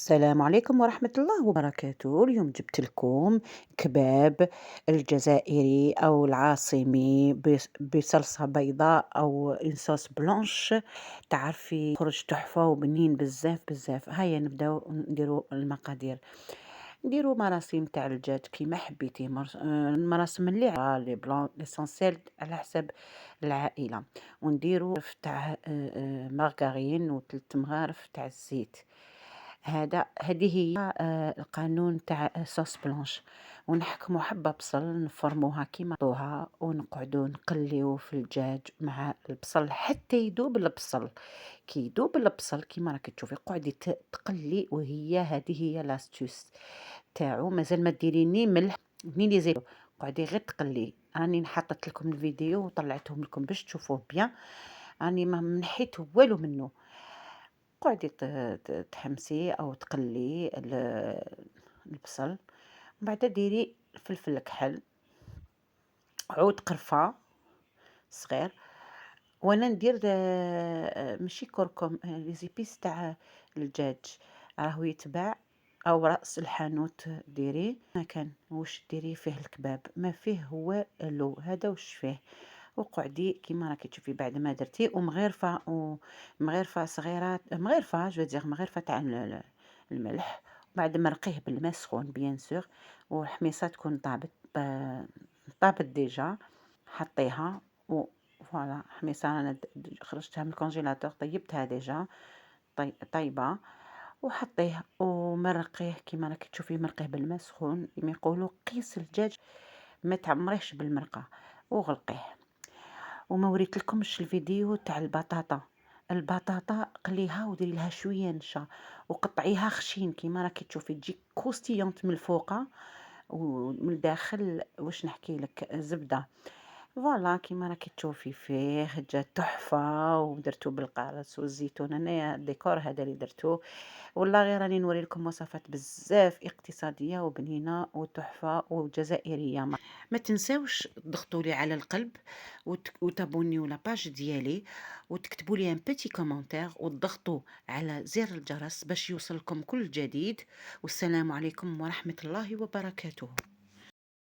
السلام عليكم ورحمة الله وبركاته. اليوم جبت لكم كباب الجزائري أو العاصمي بصلصة بيضاء أو صوص بلانش. تعرفي خرج تحفة وبنين بزاف بزاف. هيا نبداو نديرو المقادير. نديرو مراسيم تاع الدجاج كيما حبيتي، المراسم اللي لي بلون ليسونسيال على حسب العائلة. ونديرو تاع مارغرين وثلث مغارف تاع الزيت. هذه هي القانون تاع صوص بلانش. ونحكمو حبة بصل نفرموها كيما نحطوها ونقعدو نقليو في الدجاج مع البصل حتى يذوب البصل. كي يذوب البصل كيما راكي تشوفي قعدي تقلي، وهي هذه هي لاستوس تاعو. مازال ما ديريني ملح منين يزيدو، قعدي غير تقلي. راني حطيت لكم الفيديو وطلعتهم لكم باش تشوفوه بيان. راني ما منحيت والو منه. قعدي تحمسي أو تقلّي البصل، ومن بعد ديري فلفل كحل، عود قرفة صغير. وأنا ندير ماشي كركم، les épices تاع الدجاج راهو يتباع، أو رأس الحانوت ديريه. ما كان واش ديريه فيه الكباب، ما فيه هو هذا واش فيه. وقعدي كيما راكي تشوفي بعد ما درتيه ومغرفة صغيرة، مغرفة جو دير مغرفة تاع الملح. وبعد مرقيه بالماء سخون بيان سور، والحميصة تكون طابت ديجا. حطيها و فوالا حميصة أنا خرجتها من الكونجيلاتور، طيبتها ديجا طيبة. وحطيه ومرقيه كيما راكي تشوفي، مرقيه بالماء سخون كيما يقولوا. قيس الدجاج ما تعمريهش بالمرقة وغلقيه. وما وريتلكمش الفيديو تاع البطاطا قليها وديري لها شويه نشا وقطعيها خشين كيما راكي تشوفي، تجي كوستيونت من الفوقه ومن الداخل واش نحكي لك زبده. فوالا كيما راكي تشوفي فيه جا تحفه. ودرتو بالقارص والزيتون، انايا الديكور هذا اللي درتو. والله غير راني نوري لكم وصفات بزاف اقتصاديه وبنينه وتحفه وجزائريه. ما تنساوش تضغطوا لي على القلب وتابونيو لاباج ديالي، وتكتبوا لي ان بيتي كومونتير، وتضغطوا على زر الجرس باش يوصلكم كل جديد. والسلام عليكم ورحمة الله وبركاته.